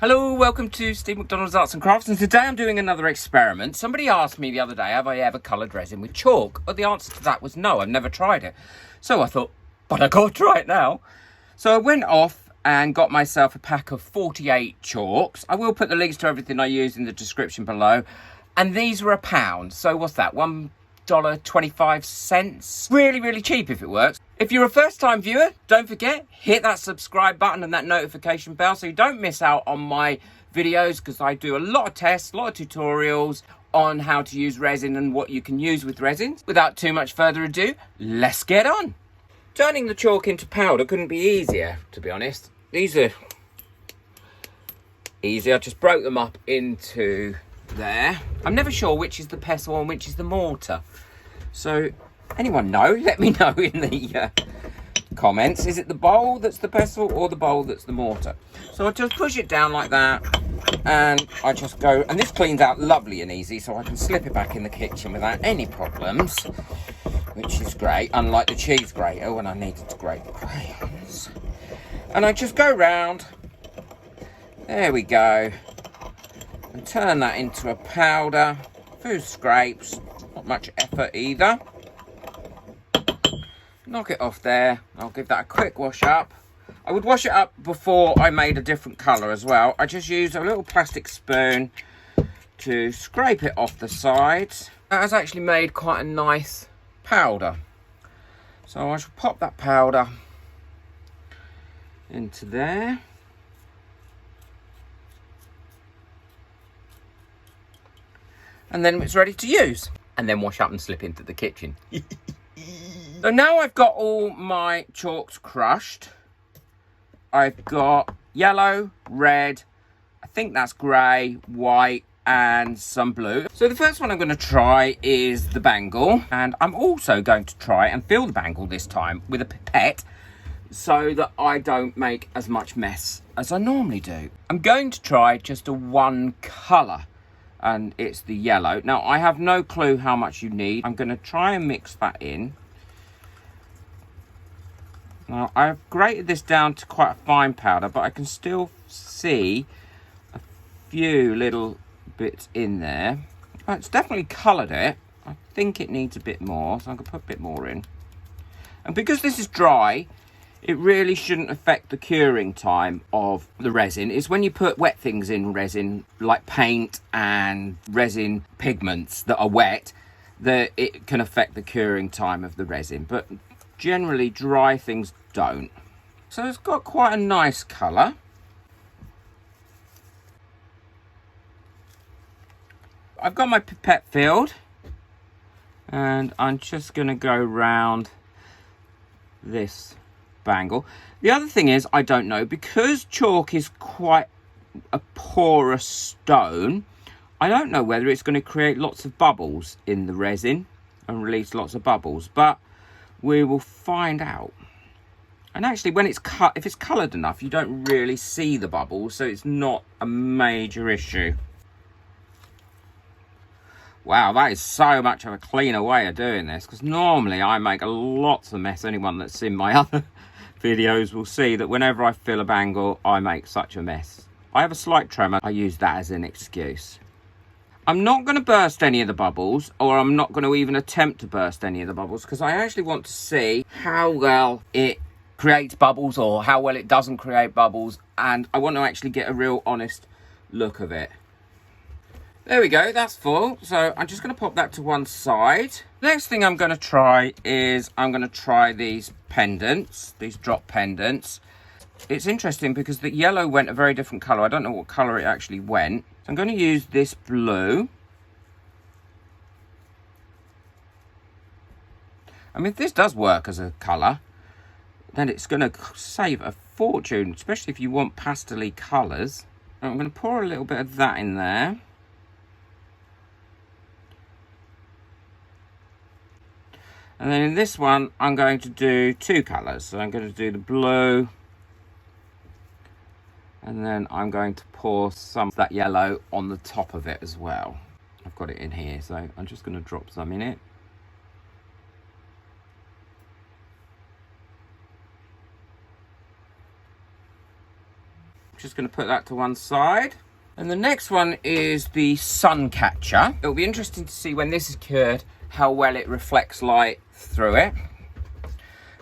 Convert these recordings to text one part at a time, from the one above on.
Hello, welcome to Steve McDonald's Arts and Crafts, and today I'm doing another experiment. Somebody asked me the other day, have I ever coloured resin with chalk? But the answer to that was no, I've never tried it. So I thought, but I gotta try it now. So I went off and got myself a pack of 48 chalks. I will put the links to everything I use in the description below. And these were £1. So what's that, $1.25? Really cheap if it works. If you're a first-time viewer, don't forget, hit that subscribe button and that notification bell so you don't miss out on my videos, because I do a lot of tests, a lot of tutorials on how to use resin and what you can use with resins. Without too much further ado, let's get on. Turning the chalk into powder couldn't be easier, to be honest. These are easy. I just broke them up into there. I'm never sure which is the pestle and which is the mortar. So, anyone know? Let me know in the comments. Is it the bowl that's the pestle or the bowl that's the mortar? So I just push it down like that, and I just go, and this cleans out lovely and easy, so I can slip it back in the kitchen without any problems, which is great, unlike the cheese grater when I needed to grate the crayons. And I just go round, there we go, and turn that into a powder. Few scrapes, not much effort either. Knock it off there. I'll give that a quick wash up. I would wash it up before I made a different colour as well. I just use a little plastic spoon to scrape it off the sides. That has actually made quite a nice powder. So I shall pop that powder into there. And then it's ready to use. And then wash up and slip into the kitchen. So now I've got all my chalks crushed. I've got yellow, red, I think that's grey, white, and some blue. So the first one I'm going to try is the bangle. And I'm also going to try and fill the bangle this time with a pipette, so that I don't make as much mess as I normally do. I'm going to try just a one colour, and it's the yellow. Now, I have no clue how much you need. I'm going to try and mix that in. Now, I've grated this down to quite a fine powder, but I can still see a few little bits in there. Oh, it's definitely coloured it. I think it needs a bit more, so I'm going to put a bit more in. And because this is dry, it really shouldn't affect the curing time of the resin. It's when you put wet things in resin, like paint and resin pigments that are wet, that it can affect the curing time of the resin. But generally, dry things don't. So it's got quite a nice colour. I've got my pipette filled, and I'm just going to go round this bangle. The other thing is, I don't know, because chalk is quite a porous stone, I don't know whether it's going to create lots of bubbles in the resin and release lots of bubbles, but we will find out. And actually, when it's cut, if it's coloured enough, you don't really see the bubbles, so it's not a major issue. Wow, that is so much of a cleaner way of doing this, because normally I make lots of mess. Anyone that's seen my other videos will see that whenever I fill a bangle, I make such a mess. I have a slight tremor. I use that as an excuse. I'm not going to burst any of the bubbles, or I'm not going to even attempt to burst any of the bubbles, because I actually want to see how well it creates bubbles or how well it doesn't create bubbles, and I want to actually get a real honest look of it. There we go, that's full. So I'm just going to pop that to one side. Next thing I'm going to try is I'm going to try these pendants, these drop pendants. It's interesting because the yellow went a very different colour. I don't know what colour it actually went. So I'm going to use this blue. I mean, if this does work as a colour, then it's going to save a fortune, especially if you want pastel-y colours. I'm going to pour a little bit of that in there. And then in this one, I'm going to do two colours. So I'm going to do the blue. And then I'm going to pour some of that yellow on the top of it as well. I've got it in here, so I'm just going to drop some in it. Just going to put that to one side. And the next one is the sun catcher. It'll be interesting to see when this is cured how well it reflects light through it.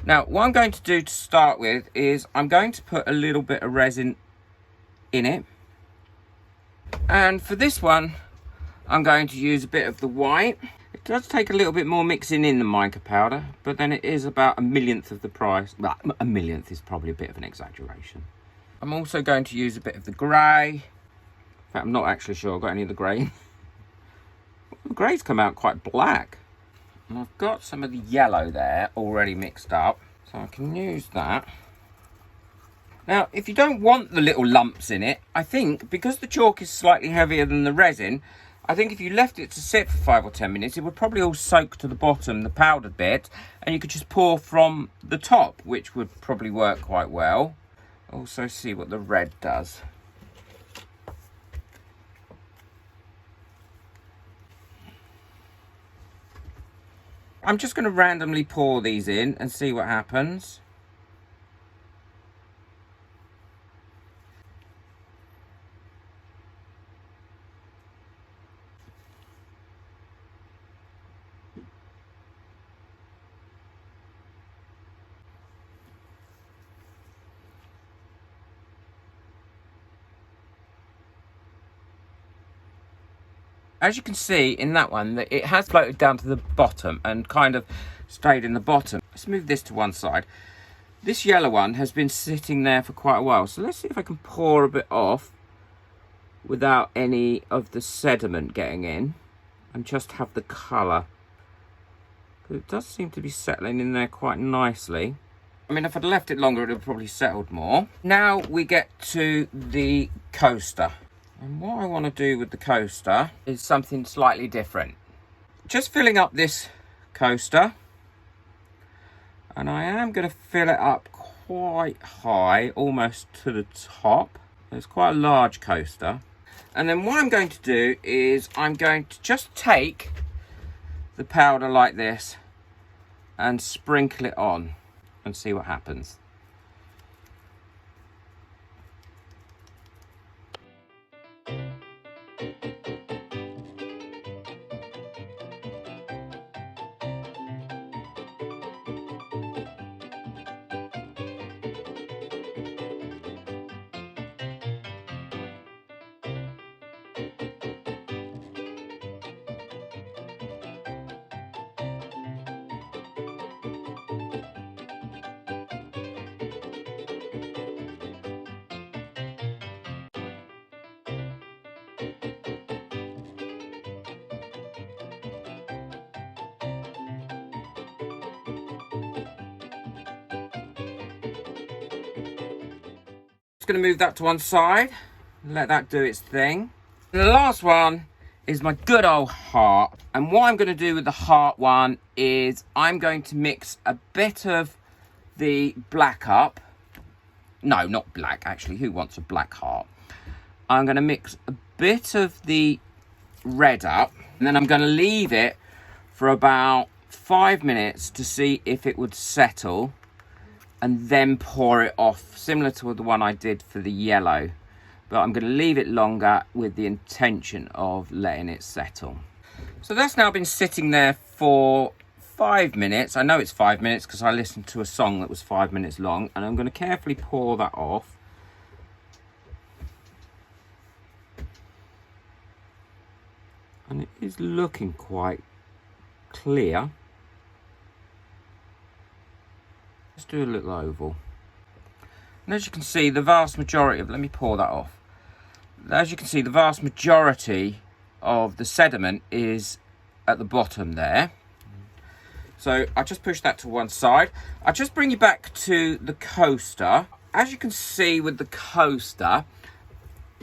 Now, what I'm going to do to start with is I'm going to put a little bit of resin in it. And for this one, I'm going to use a bit of the white. It does take a little bit more mixing in than mica powder, but then it is about a millionth of the price. Well, a millionth is probably a bit of an exaggeration. I'm also going to use a bit of the grey. In fact, I'm not actually sure I've got any of the grey. The grey's come out quite black. And I've got some of the yellow there already mixed up, so I can use that. Now, if you don't want the little lumps in it, I think because the chalk is slightly heavier than the resin, I think if you left it to sit for 5 or 10 minutes, it would probably all soak to the bottom, the powdered bit, and you could just pour from the top, which would probably work quite well. Also see what the red does. I'm just going to randomly pour these in and see what happens. As you can see in that one, that it has floated down to the bottom and kind of stayed in the bottom. Let's move this to one side. This yellow one has been sitting there for quite a while, so let's see if I can pour a bit off without any of the sediment getting in and just have the colour. It does seem to be settling in there quite nicely. I mean, if I'd left it longer, it would have probably settled more. Now we get to the coaster. And what I want to do with the coaster is something slightly different. Just filling up this coaster. And I am going to fill it up quite high, almost to the top. It's quite a large coaster. And then what I'm going to do is I'm going to just take the powder like this and sprinkle it on and see what happens. Going to move that to one side, let that do its thing. And the last one is my good old heart, and what I'm going to do with the heart one is I'm going to mix a bit of the black up. No, not black, actually. Who wants a black heart? I'm going to mix a bit of the red up, and then I'm going to leave it for about 5 minutes to see if it would settle, and then pour it off, similar to the one I did for the yellow. But I'm going to leave it longer with the intention of letting it settle. So that's now been sitting there for 5 minutes. I know it's 5 minutes because I listened to a song that was 5 minutes long, and I'm going to carefully pour that off. And it is looking quite clear. Let's do a little oval. And as you can see, the vast majority of, let me pour that off. As you can see, the vast majority of the sediment is at the bottom there. So I just push that to one side. I'll just bring you back to the coaster. As you can see with the coaster,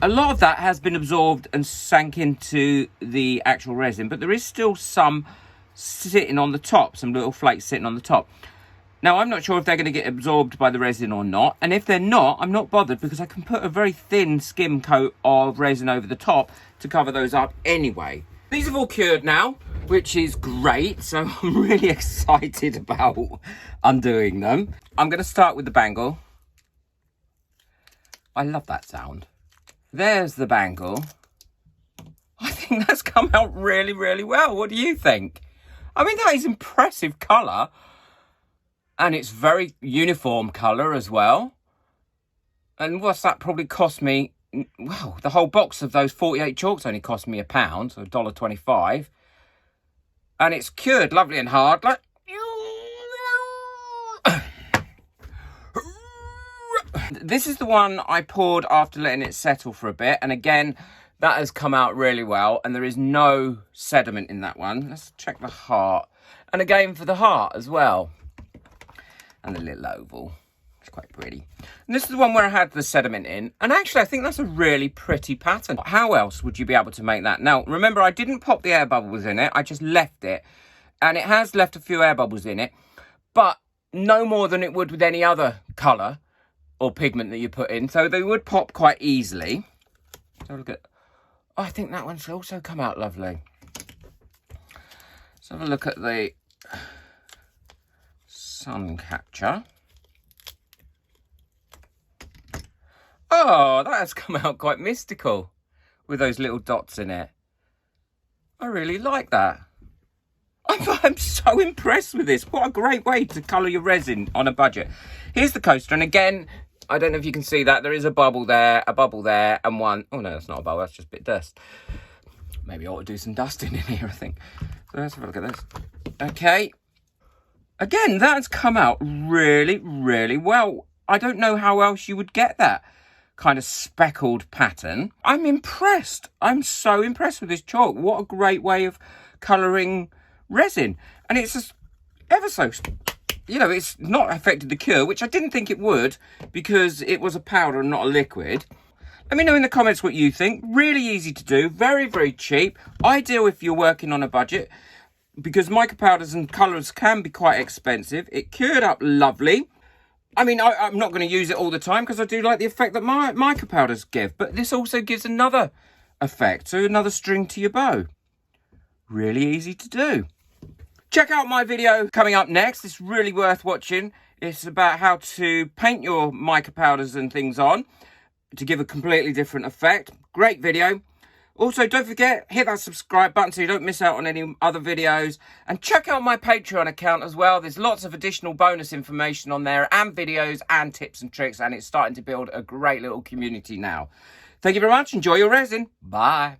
a lot of that has been absorbed and sank into the actual resin, but there is still some sitting on the top, some little flakes sitting on the top. Now, I'm not sure if they're going to get absorbed by the resin or not. And if they're not, I'm not bothered because I can put a very thin skim coat of resin over the top to cover those up anyway. These have all cured now, which is great. So I'm really excited about undoing them. I'm going to start with the bangle. I love that sound. There's the bangle. I think that's come out really, really well. What do you think? I mean, that is impressive colour. And it's very uniform colour as well. And what's that probably cost me? Well, the whole box of those 48 chalks only cost me £1, so $1.25. And it's cured lovely and hard. Like, this is the one I poured after letting it settle for a bit. And again, that has come out really well. And there is no sediment in that one. Let's check the heart. And again for the heart as well. And the little oval. It's quite pretty. And this is the one where I had the sediment in. And actually, I think that's a really pretty pattern. How else would you be able to make that? Now, remember, I didn't pop the air bubbles in it. I just left it. And it has left a few air bubbles in it. But no more than it would with any other colour or pigment that you put in. So they would pop quite easily. So look at... Oh, I think that one's also come out lovely. Let's have a look at the sun catcher. Oh, that has come out quite mystical with those little dots in it. I really like that. I'm so impressed with this. What a great way to colour your resin on a budget. Here's the coaster, and again, I don't know if you can see that. There is a bubble there, and one... Oh, no, that's not a bubble. That's just a bit of dust. Maybe I ought to do some dusting in here, I think. So let's have a look at this. Okay. Again, that's come out really, really well. I don't know how else you would get that kind of speckled pattern. I'm impressed. I'm so impressed with this chalk. What a great way of colouring resin. And it's just ever so... You know, it's not affected the cure, which I didn't think it would because it was a powder and not a liquid. Let me know in the comments what you think. Really easy to do. Very, very cheap. Ideal if you're working on a budget because mica powders and colours can be quite expensive. It cured up lovely. I mean, I'm not going to use it all the time because I do like the effect that my mica powders give. But this also gives another effect. So another string to your bow. Really easy to do. Check out my video coming up next. It's really worth watching. It's about how to paint your mica powders and things on to give a completely different effect. Great video. Also, don't forget, hit that subscribe button so you don't miss out on any other videos. And check out my Patreon account as well. There's lots of additional bonus information on there and videos and tips and tricks. And it's starting to build a great little community now. Thank you very much. Enjoy your resin. Bye.